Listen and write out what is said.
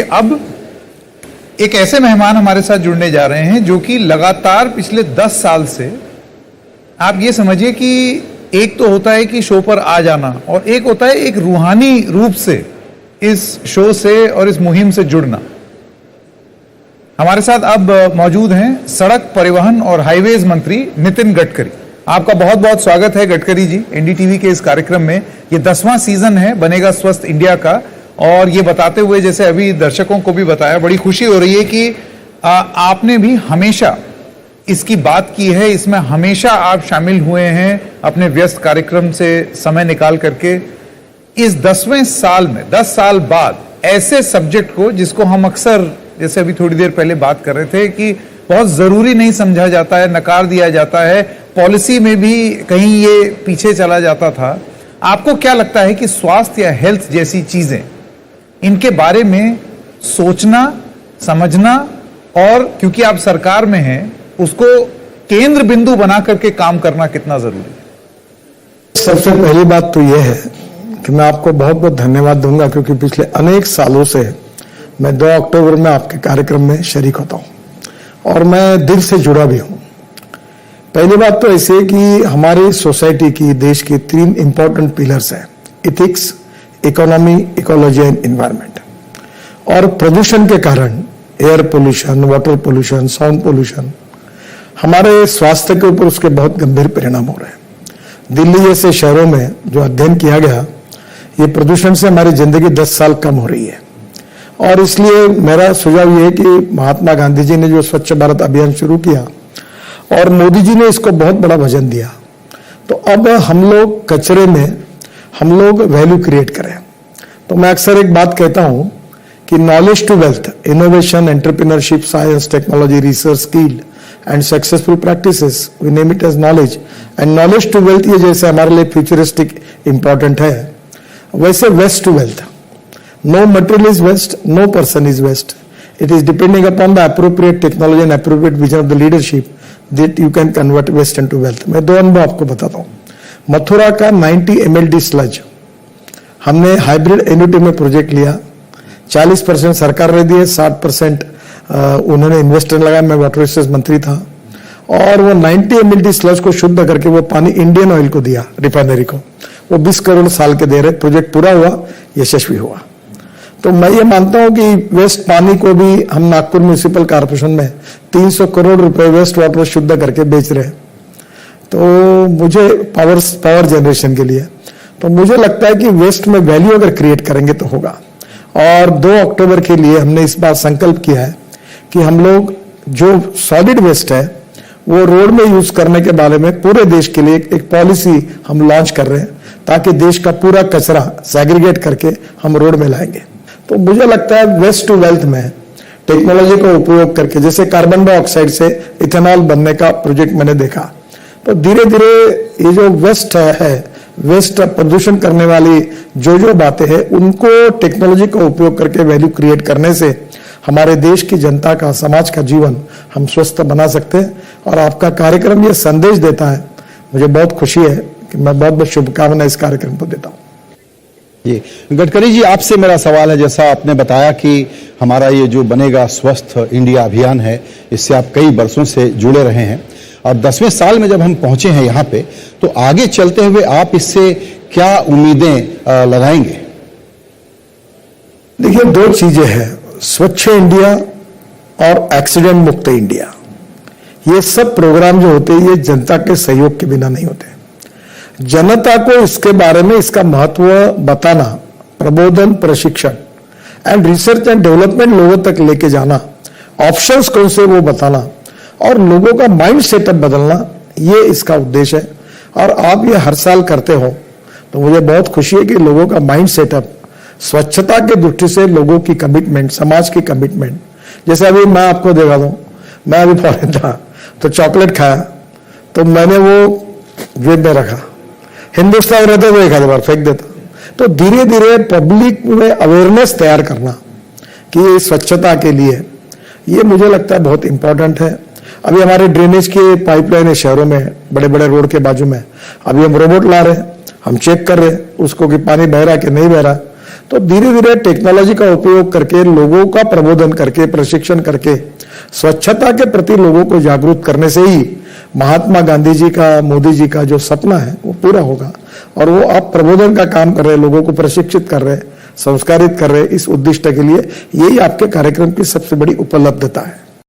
अब एक ऐसे मेहमान हमारे साथ जुड़ने जा रहे हैं जो कि लगातार पिछले 10 साल से, आप ये समझिए कि एक तो होता है कि शो पर आ जाना और एक होता है एक रूहानी रूप से इस शो से और इस मुहिम से जुड़ना। हमारे साथ अब मौजूद हैं सड़क परिवहन और हाईवेज मंत्री नितिन गडकरी। आपका बहुत बहुत स्वागत है गडकरी जी एनडीटीवी के इस कार्यक्रम में। ये 10वां सीजन है बनेगा स्वस्थ इंडिया का, और ये बताते हुए जैसे अभी दर्शकों को भी बताया, बड़ी खुशी हो रही है कि आपने भी हमेशा इसकी बात की है, इसमें हमेशा आप शामिल हुए हैं अपने व्यस्त कार्यक्रम से समय निकाल करके। इस 10वें साल में 10 साल बाद ऐसे सब्जेक्ट को जिसको हम अक्सर, जैसे अभी थोड़ी देर पहले बात कर रहे थे, कि बहुत जरूरी नहीं समझा जाता है, नकार दिया जाता है, पॉलिसी में भी कहीं ये पीछे चला जाता था। आपको क्या लगता है कि स्वास्थ्य या हेल्थ जैसी चीजें, इनके बारे में सोचना, समझना, और क्योंकि आप सरकार में हैं, उसको केंद्र बिंदु बना करके काम करना कितना जरूरी है? सबसे पहली बात तो यह है कि मैं आपको बहुत बहुत धन्यवाद दूंगा, क्योंकि पिछले अनेक सालों से मैं 2 अक्टूबर में आपके कार्यक्रम में शरीक होता हूं और मैं दिल से जुड़ा भी हूं। पहली बात तो ऐसी है कि हमारी सोसाइटी की, देश की 3 इंपॉर्टेंट पिलर्स हैं: ethics, economy, ecology and environment. और प्रदूषण के कारण air pollution, water pollution, sound pollution, हमारे स्वास्थ्य के ऊपर उसके बहुत गंभीर परिणाम हो रहे हैं। दिल्ली जैसे शहरों में जो अध्ययन किया गया, ये प्रदूषण से हमारी जिंदगी 10 साल कम हो रही है। और इसलिए मेरा सुझाव ये है कि महात्मा गांधी जी ने जो स्वच्छ भारत अभियान शुरू किया और मोदी जी ने इसको बहुत बड़ा वजन दिया, तो अब हम लोग कचरे में हम लोग वैल्यू क्रिएट करें। तो मैं अक्सर एक बात कहता हूं कि knowledge to wealth, innovation, entrepreneurship, science, technology, research, skill and successful practices, we name it as knowledge. And knowledge to wealth ये जैसे हमारे लिए फ्यूचरिस्टिक इंपॉर्टेंट है, वैसे waste to wealth. No material is waste, no person is waste. It is depending upon the appropriate technology and appropriate vision of the leadership that you can convert waste into wealth. मैं 2 अनुभव आपको बताता हूँ। मथुरा का 90 mld sludge हमने hybrid annuity में project लिया, 40% सरकार ने दिए, 60% उन्होंने इन्वेस्टर लगाया। मैं वाटर रिसोर्स मंत्री था और वो 90 mld स्लज को शुद्ध करके वो पानी इंडियन ऑयल को दिया, रिफाइनरी को। वो 20 करोड़ साल के दे रहे, प्रोजेक्ट पूरा हुआ, यशस्वी हुआ। तो मैं ये मानता हूं कि वेस्ट पानी को भी हम नागपुर म्युनिसिपल कॉर्पोरेशन में 300 करोड़ रुपए वेस्ट वाटर शुद्ध करके बेच रहे हैं। तो मुझे पावर जनरेशन के लिए, तो मुझे लगता है कि वेस्ट में वैल्यू अगर क्रिएट करेंगे तो होगा। और 2 अक्टूबर के लिए हमने इस बार संकल्प किया है कि हम लोग जो सॉलिड वेस्ट है वो रोड में यूज करने के बारे में पूरे देश के लिए एक पॉलिसी हम लॉन्च कर रहे हैं, ताकि देश का पूरा कचरा सेग्रीगेट करके हम रोड में लाएंगे। तो मुझे लगता है वेस्ट टू वेल्थ में टेक्नोलॉजी का उपयोग करके, जैसे कार्बन डाइऑक्साइड से इथेनॉल बनने का प्रोजेक्ट मैंने देखा, तो धीरे धीरे ये जो वेस्ट है, वेस्ट प्रदूषण करने वाली जो बातें हैं, उनको टेक्नोलॉजी का उपयोग करके वैल्यू क्रिएट करने से हमारे देश की जनता का, समाज का जीवन हम स्वस्थ बना सकते हैं। और आपका कार्यक्रम ये संदेश देता है, मुझे बहुत खुशी है कि मैं बहुत बहुत शुभकामनाएं इस कार्यक्रम को देता हूं। जी गडकरी जी, आपसे मेरा सवाल है, जैसा आपने बताया कि हमारा ये जो बनेगा स्वस्थ इंडिया अभियान है, इससे आप कई वर्षों से जुड़े रहे हैं और 10वें साल में जब हम पहुंचे हैं यहाँ पे, तो आगे चलते हुए आप इससे क्या उम्मीदें लगाएंगे? देखिए, 2 चीजें हैं, स्वच्छ इंडिया और एक्सीडेंट मुक्त इंडिया। ये सब प्रोग्राम जो होते हैं ये जनता के सहयोग के बिना नहीं होते। जनता को इसके बारे में, इसका महत्व बताना, प्रबोधन, प्रशिक्षण एंड रिसर्च एंड डेवलपमेंट लोगों तक लेके जाना, ऑप्शंस कौन से वो बताना और लोगों का माइंड सेटअप बदलना, ये इसका उद्देश्य है। और आप ये हर साल करते हो, तो मुझे बहुत खुशी है कि लोगों का माइंड सेटअप, स्वच्छता की दृष्टि से लोगों की कमिटमेंट, समाज की कमिटमेंट। जैसे अभी मैं आपको देखा दूं, मैं अभी फॉरेन था तो चॉकलेट खाया, तो मैंने वो जेब में रखा, हिंदुस्तान रहता तो 1 बार फेंक देता। तो धीरे धीरे पब्लिक में अवेयरनेस तैयार करना कि ये स्वच्छता के लिए, ये मुझे लगता है बहुत इंपॉर्टेंट है। अभी हमारे ड्रेनेज के पाइपलाइन है शहरों में, बड़े बड़े रोड के बाजू में, अभी हम रोबोट ला रहे हैं, हम चेक कर रहे हैं उसको कि पानी बह रहा है कि नहीं बह रहा। तो धीरे धीरे टेक्नोलॉजी का उपयोग करके, लोगों का प्रबोधन करके, प्रशिक्षण करके, स्वच्छता के प्रति लोगों को जागरूक करने से ही महात्मा गांधी जी का, मोदी जी का जो सपना है वो पूरा होगा। और वो आप प्रबोधन का काम कर रहे हैं, लोगों को प्रशिक्षित कर रहे हैं, संस्कारित कर रहे हैं, इस उद्देश्य के लिए यही आपके कार्यक्रम की सबसे बड़ी उपलब्धता है।